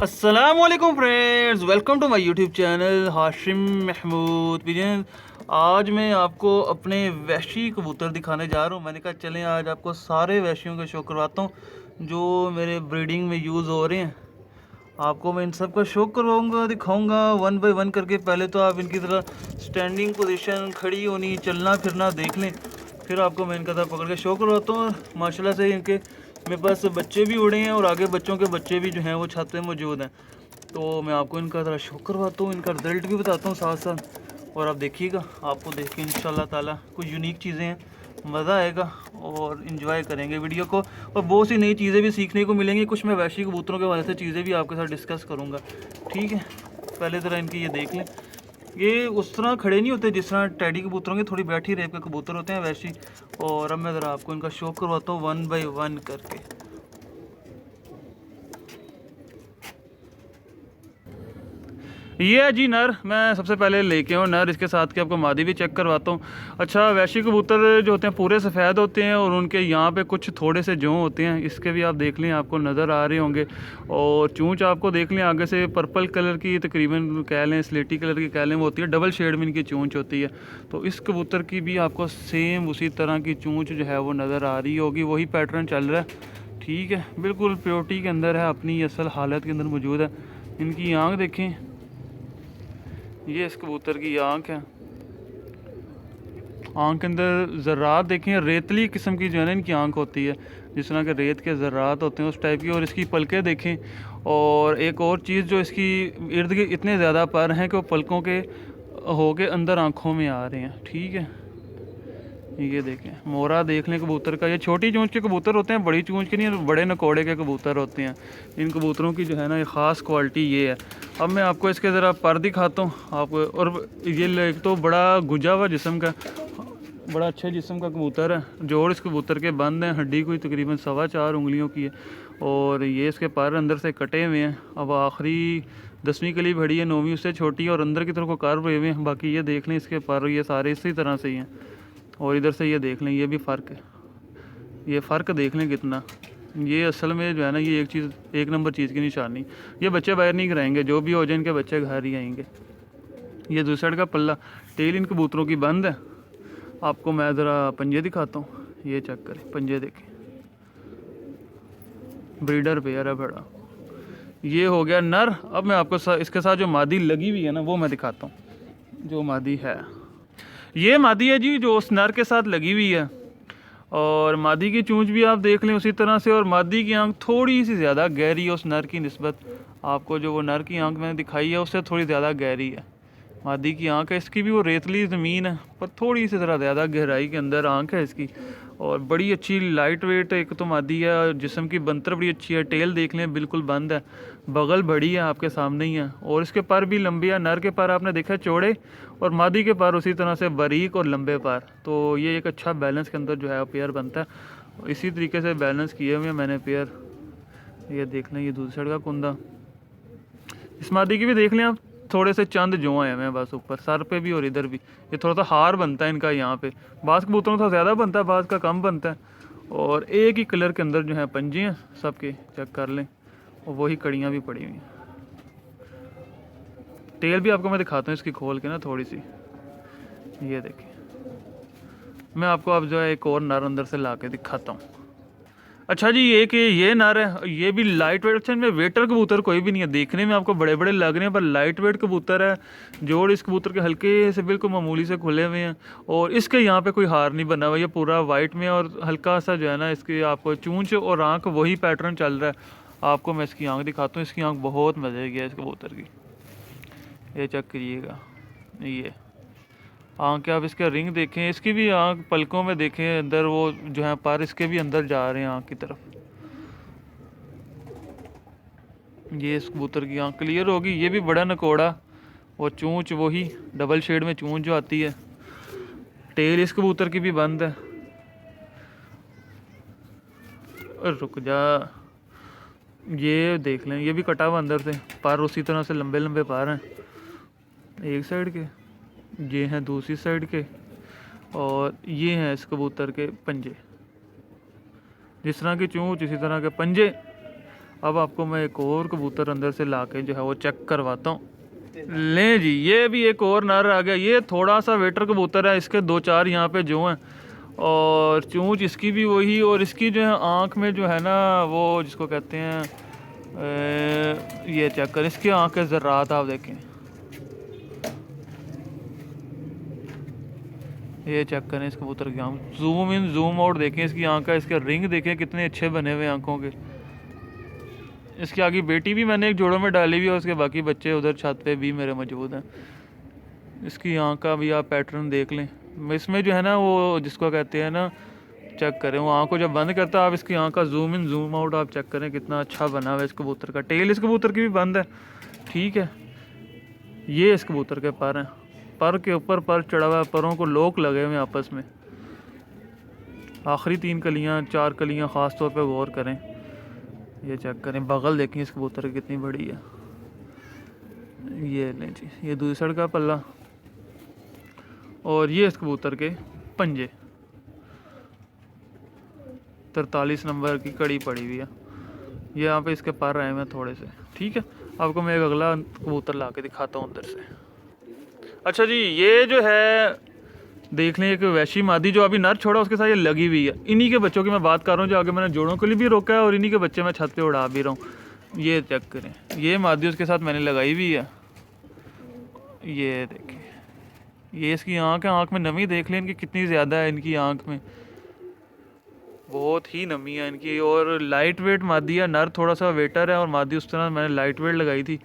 अस्सलामुअलैकुम friends, welcome to my YouTube channel Hashim Mahmood Bijan. आज मैं आपको अपने वैशी कबूतर दिखाने जा रहा हूँ। मैंने कहा चलें आज आपको सारे वैशियों का शो करवाता हूँ जो मेरे ब्रीडिंग में यूज़ हो रहे हैं। आपको मैं इन सब का शो करवाऊँगा, दिखाऊँगा वन बाय वन करके। पहले तो आप इनकी तरह स्टैंडिंग पोजीशन, खड़ी होनी, चलना फिरना देख लें, फिर आपको मैं इनका तरह पकड़ के शो करवाता हूँ। माशाल्लाह से इनके मेरे पास बच्चे भी उड़े हैं और आगे बच्चों के बच्चे भी जो हैं वो छत पे मौजूद हैं। तो मैं आपको इनका ज़रा शो करवाता हूँ, इनका रिज़ल्ट भी बताता हूँ साथ साथ। और आप देखिएगा, आपको देख के इंशाल्लाह ताला कुछ यूनिक चीज़ें हैं, मज़ा आएगा और इन्जॉय करेंगे वीडियो को। और बहुत सी नई चीज़ें भी सीखने को मिलेंगी। कुछ मैं वैशी कबूतरों के बारे से चीज़ें भी आपके साथ डिस्कस करूँगा, ठीक है। पहले ज़रा इनकी ये देख लें, ये उस तरह खड़े नहीं होते जिस तरह टैडी कबूतरों के, थोड़ी बैठी रेप के कबूतर होते हैं वैसी। और अब मैं ज़रा आपको इनका शो करवाता हूँ वन बाय वन करके। ये है जी नर। मैं सबसे पहले लेके हूँ नर, इसके साथ के आपको मादी भी चेक करवाता हूँ। अच्छा, वैशी कबूतर जो होते हैं पूरे सफ़ेद होते हैं और उनके यहाँ पे कुछ थोड़े से जों होते हैं। इसके भी आप देख लें, आपको नज़र आ रहे होंगे। और चूंच आपको देख लें आगे से पर्पल कलर की, तकरीबन कह लें स्लेटी कलर की कह लें, वो होती है। डबल शेड में इनकी चूंच होती है। तो इस कबूतर की भी आपको सेम उसी तरह की चूंच जो है वो नज़र आ रही होगी, वही पैटर्न चल रहा है, ठीक है। बिल्कुल प्योरिटी के अंदर है, अपनी असल हालत के अंदर मौजूद है। इनकी आँख देखें, ये इस कबूतर की आँख है। आँख के अंदर ज़रात देखें, रेतली किस्म की जो है ना इनकी आँख होती है, जिस तरह के रेत के ज़रात होते हैं उस टाइप की। और इसकी पलकें देखें। और एक और चीज़, जो इसकी इर्द गिर्द इतने ज़्यादा पर हैं कि वो पलकों के होके अंदर आँखों में आ रहे हैं, ठीक है। ये देखें, मोरा देख लें कबूतर का। ये छोटी चोंच के कबूतर होते हैं, बड़ी चोंच के नहीं, बड़े नकोड़े के कबूतर होते हैं। इन कबूतरों की जो है ना ये ख़ास क्वालिटी ये है। अब मैं आपको इसके ज़रा पर दिखाता हूँ आपको। और ये एक तो बड़ा गुजा हुआ जिस्म का, बड़ा अच्छे जिस्म का कबूतर है। जोड़ इस कबूतर के बंद हैं, हड्डी कोई तकरीबन 4.25 उंगलियों की है। और ये इसके पर अंदर से कटे हुए हैं। अब आखिरी 10वीं कली भड़ी है, 9वीं उससे छोटी है और अंदर की तरफ को कार्व हुए हैं। बाकी ये देख लें, इसके पर ये सारे इसी तरह से ही हैं। और इधर से ये देख लें, ये भी फ़र्क है, ये फ़र्क देख लें कितना। ये असल में जो है ना, ये एक चीज़, एक नंबर चीज़ की निशानी। ये बच्चे बाहर नहीं कराएंगे, जो भी हो जाए इनके बच्चे घर ही आएंगे। ये दूसरी साइड का पल्ला, टेल इन कबूतरों की बंद है। आपको मैं ज़रा पंजे दिखाता हूँ, ये चेक करें, पंजे देखें, ब्रीडर पेयर है बड़ा। ये हो गया नर। अब मैं आपको इसके साथ जो मादी लगी हुई है ना वो मैं दिखाता हूँ। जो मादी है, ये मादी है जी, जो उस नर के साथ लगी हुई है। और मादी की चूंच भी आप देख लें उसी तरह से। और मादी की आंख थोड़ी सी ज़्यादा गहरी है उस नर की निस्बत। आपको जो वो नर की आंख मैंने दिखाई है उससे थोड़ी ज़्यादा गहरी है मादी की आंख है। इसकी भी वो रेतली ज़मीन है, पर थोड़ी सी ज़रा ज़्यादा गहराई के अंदर आंख है इसकी। और बड़ी अच्छी लाइट वेट एक तो मादी है, जिस्म की बनतर बड़ी अच्छी है। टेल देख लें, बिल्कुल बंद है, बगल बड़ी है, आपके सामने ही है। और इसके पर भी लंबी है। नर के पर आपने देखा चौड़े, और मादी के पर उसी तरह से बारीक और लंबे पर। तो ये एक अच्छा बैलेंस के अंदर जो है पेयर बनता है। इसी तरीके से बैलेंस किए हुए मैंने पेयर। ये देख लें, ये दूसरी साइड का कुंदा। इस मादी की भी देख लें आप, थोड़े से चंद जो आए हैं बस ऊपर सर पे भी और इधर भी। ये थोड़ा सा हार बनता है इनका यहाँ पे। बाज़ कबूतरों का ज़्यादा बनता है, बाज़ का कम बनता है। और एक ही कलर के अंदर जो है पंजे हैं सबके, चेक कर लें। और वही कड़ियाँ भी पड़ी हुई हैं। टेल भी आपको मैं दिखाता हूँ इसकी खोल के ना थोड़ी सी। ये देखिए, मैं आपको अब जो है एक और नर अंदर से ला के दिखाता हूँ। अच्छा जी, ये नर है, ये भी लाइट वेट। अच्छा, इनमें वेटर कबूतर कोई भी नहीं है, देखने में आपको बड़े बड़े लग रहे हैं पर लाइट वेट कबूतर है। जोड़ इस कबूतर के हल्के से बिल्कुल मामूली से खुले हुए हैं। और इसके यहाँ पे कोई हार नहीं बना हुआ, ये पूरा वाइट में। और हल्का सा जो है ना इसकी आपको चूंच और आँख वही पैटर्न चल रहा है। आपको मैं इसकी आँख दिखाता हूँ। इसकी आँख बहुत मज़े की है इस कबूतर की, ये चेक करिएगा। ये आँख के आप इसके रिंग देखें, इसकी भी आँख पलकों में देखें अंदर, वो जो है पर इसके भी अंदर जा रहे हैं आँख की तरफ। ये इस कबूतर की आँख क्लियर होगी। ये भी बड़ा नकोड़ा, वो चूंच वही डबल शेड में चूंच जो आती है। टेल इस कबूतर की भी बंद है। रुक जा, ये देख लें, ये भी कटा हुआ अंदर से, पर उसी तरह से लंबे लंबे पर हैं एक साइड के, ये हैं दूसरी साइड के। और ये हैं इस कबूतर के पंजे, जिस तरह की चूंच इसी तरह के पंजे। अब आपको मैं एक और कबूतर अंदर से ला के जो है वो चेक करवाता हूँ। लें जी, ये भी एक और नर आ गया। ये थोड़ा सा वेटर कबूतर है, इसके 2-4 यहाँ पे जो हैं, और चूंच इसकी भी वही, और इसकी जो है आँख में जो है ना वो जिसको कहते हैं ये चेक करें इसकी आँख के ज़र्रात आप देखें, ये चेक करें इस कबूतर की आँख, जूम इन जूम आउट देखें इसकी आँख का, इसके रिंग देखें कितने अच्छे बने हुए आँखों के। इसकी आगे बेटी भी मैंने एक जोड़ों में डाली हुई है, उसके बाकी बच्चे उधर छत पे भी मेरे मौजूद हैं। इसकी आँख का भी आप पैटर्न देख लें, इसमें जो है ना वो जिसको कहते हैं ना, चेक करें वो आँख को जब बंद करता है आप इसकी आँख का जूम इन जूम आउट आप चेक करें कितना अच्छा बना हुआ है इस कबूतर का। टेल इस कबूतर की भी बंद है, ठीक है। ये इस कबूतर के पर हैं, पर के ऊपर पर चढ़ा हुआ है, परों को लोक लगे हुए आपस में। आखिरी 3 कलियाँ 4 कलियाँ ख़ास तौर पे गौर करें, ये चेक करें। बगल देखें इस कबूतर की कितनी बड़ी है। ये लें जी, ये दूसरे का पल्ला, और ये इस कबूतर के पंजे। 43 नंबर की कड़ी पड़ी हुई है, ये यहाँ पे इसके पर आए हुए थोड़े से, ठीक है। आपको मैं एक अगला कबूतर ला के दिखाता हूँ अंदर से। अच्छा जी, ये जो है देख लें एक वैशी मादी जो अभी नर छोड़ा उसके साथ ये लगी हुई है। इन्हीं के बच्चों की मैं बात कर रहा हूँ जो आगे मैंने जोड़ों के लिए भी रोका है, और इन्हीं के बच्चे मैं छत पे उड़ा भी रहा हूँ। ये चेक करें, ये मादी उसके साथ मैंने लगाई हुई है। ये देखें, ये इसकी आँख है, आँख में नमी देख लें इनकी कितनी ज़्यादा है, इनकी आँख में बहुत ही नमी है इनकी। और लाइट वेट मादी है, नर थोड़ा सा वेटर है और मादी उस तरह मैंने लाइट वेट लगाई थी,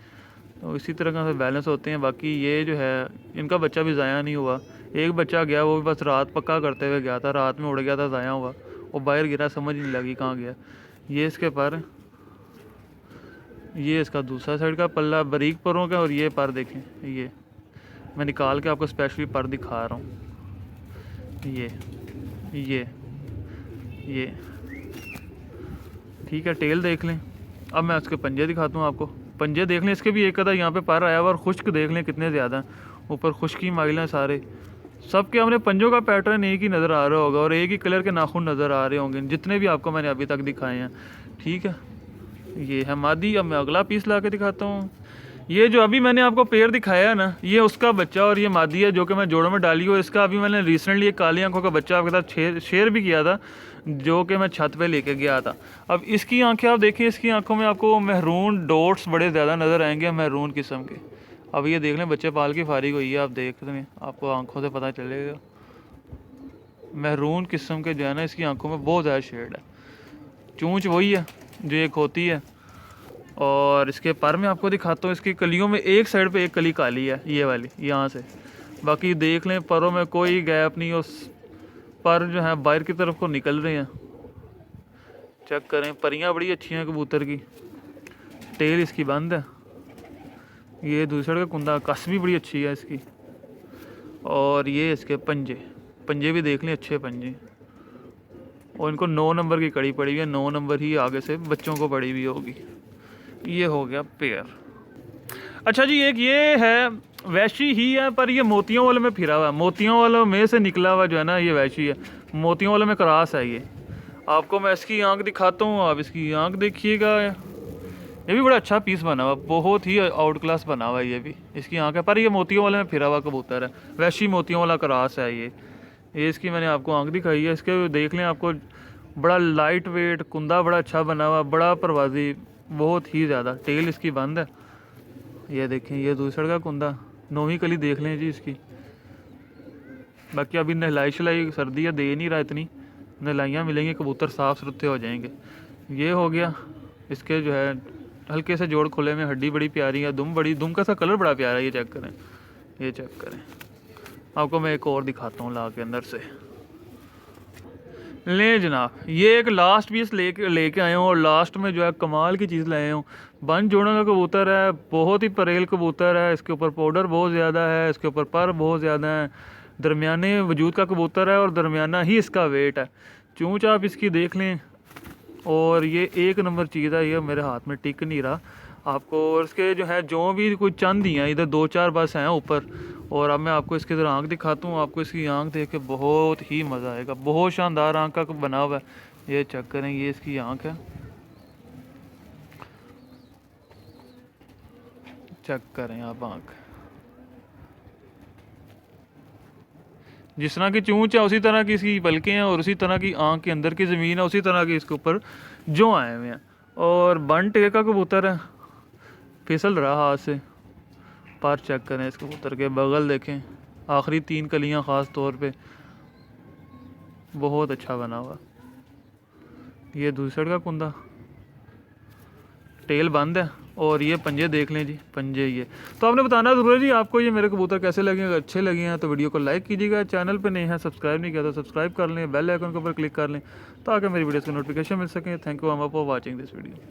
तो इसी तरह का बैलेंस होते हैं। बाकी ये जो है इनका बच्चा भी ज़ाया नहीं हुआ, एक बच्चा गया वो भी बस रात पक्का करते हुए गया था, रात में उड़ गया था, ज़ाया हुआ, वो बाहर गिरा, समझ नहीं लगी कहाँ गया। ये इसके पर, ये इसका दूसरा साइड का पल्ला बारीक परों का, और ये पर देखें, ये मैं निकाल के आपको स्पेशली पर दिखा रहा हूँ। ये ठीक है, टेल देख लें। अब मैं उसके पंजे दिखाता हूँ आपको, पंजे देख लें, इसके भी एक आधा यहाँ पे पर आया हुआ, और खुश्क देख लें कितने ज़्यादा ऊपर खुश्की माइल हैं सारे। सबके हमने पंजों का पैटर्न एक ही नज़र आ रहा होगा, और एक ही कलर के नाखून नज़र आ रहे होंगे जितने भी आपको मैंने अभी तक दिखाए हैं, ठीक है। ये है मादी। अब मैं अगला पीस ला के दिखाता हूँ। ये जो अभी मैंने आपको पेड़ दिखाया है ना, ये उसका बच्चा और ये मादी है जो कि मैं जोड़ों में डाली हूँ। इसका अभी मैंने रिसेंटली एक काली आंखों का बच्चा आपके साथ शेयर भी किया था, जो कि मैं छत पे लेके गया था। अब इसकी आंखें आप देखिए, इसकी आंखों में आपको महरून डॉट्स बड़े ज़्यादा नज़र आएंगे, महरून किस्म के। अब ये देख लें, बच्चे पाल की फारिग हुई है, आप देख लें, आपको आंखों से पता चलेगा। महरून किस्म के जो है ना, इसकी आंखों में बहुत ज़्यादा शेड है। चूंच वही है जो एक होती है, और इसके पर में आपको दिखाता हूँ। इसकी कलियों में एक साइड पे एक कली काली है, ये वाली यहाँ से। बाकी देख लें परों में कोई गैप नहीं, उस पर जो है बाहर की तरफ को निकल रहे हैं। चेक करें, परियां बड़ी अच्छी हैं कबूतर की। टेल इसकी बंद है, ये दूसरे का कुंदा, कस भी बड़ी अच्छी है इसकी। और ये इसके पंजे, पंजे भी देख लें, अच्छे पंजे। और इनको 9 नंबर की कड़ी पड़ी हुई है, 9 नंबर ही आगे से बच्चों को पड़ी हुई होगी। ये हो गया पेयर। अच्छा जी, एक ये है वैशी ही है, पर ये मोतियों वाले में फिरा हुआ है, मोतियों वालों में से निकला हुआ जो है ना, ये वैशी है, मोतियों वाले में क्रॉस है। ये आपको मैं इसकी आंख दिखाता हूँ, आप इसकी आंख देखिएगा। ये भी बड़ा अच्छा पीस बना हुआ, बहुत ही आउट क्लास बना हुआ है ये भी। इसकी आंख है, पर ये मोतियों वाले में फिरा हुआ कबूतर है, वैशी मोतियों वाला क्रॉस है ये इसकी मैंने आपको आंख दिखाई है। इसके देख लें, आपको बड़ा लाइट वेट कुंदा बड़ा अच्छा बना हुआ, बड़ा परवाजी, बहुत ही ज़्यादा। टेल इसकी बंद है, ये देखें, ये दूसरे का कुंदा, 9वीं कली देख लें जी इसकी। बाकी अभी नहलाई शलाई सर्दी है, दे नहीं रहा, इतनी नहलाइयाँ मिलेंगी कबूतर साफ़ सुथरे हो जाएंगे। ये हो गया इसके जो है हल्के से जोड़ खुले में, हड्डी बड़ी प्यारी है, दुम बड़ी, दुम का सा कलर बड़ा प्यारा है। ये चेक करें, ये चेक करें। आपको मैं एक और दिखाता हूँ ला के अंदर से। ले जनाब, ये एक लास्ट पीस लेके आए हूँ, और लास्ट में जो है कमाल की चीज़ लाए हूँ। बन जोड़ों का कबूतर है, बहुत ही परेल कबूतर है, इसके ऊपर पाउडर बहुत ज़्यादा है, इसके ऊपर पर बहुत ज़्यादा है, दरमियाने वजूद का कबूतर है, और दरमियाना ही इसका वेट है। चूँच आप इसकी देख लें, और ये एक नंबर चीज़ है, ये मेरे हाथ में टिक नहीं रहा आपको। और इसके जो है जो भी कोई चंद ही हैं, इधर 2-4 बस हैं ऊपर। और अब मैं आपको इसकी इधर आँख दिखाता हूँ, आपको इसकी आँख देख के बहुत ही मज़ा आएगा, बहुत शानदार आँख का बना हुआ है। ये चेक करें, ये इसकी आँख है, चेक करें आप आँख, जिस तरह की चूंच है उसी तरह की इसकी पलकें हैं और उसी तरह की आँख के अंदर की ज़मीन है, उसी तरह की इसके ऊपर जो आए हुए हैं। और बन टेर का कबूतर है, फिसल रहा हाथ से। पर चेक करें इस कबूतर के बगल देखें, आखिरी 3 कलियां ख़ास तौर पे बहुत अच्छा बना हुआ। ये दूसरे का कुंदा, टेल बंद है और ये पंजे देख लें जी, पंजे ये। तो आपने बताना ज़रूर है जी आपको ये मेरे कबूतर कैसे लगे। अगर अच्छे लगे हैं तो वीडियो को लाइक कीजिएगा, चैनल पे नहीं है सब्सक्राइब नहीं किया तो सब्सक्राइब कर लें, बेल आइकन के ऊपर क्लिक कर लें ताकि मेरी वीडियोस की नोटिफिकेशन मिल सके। Thank you for watching this video.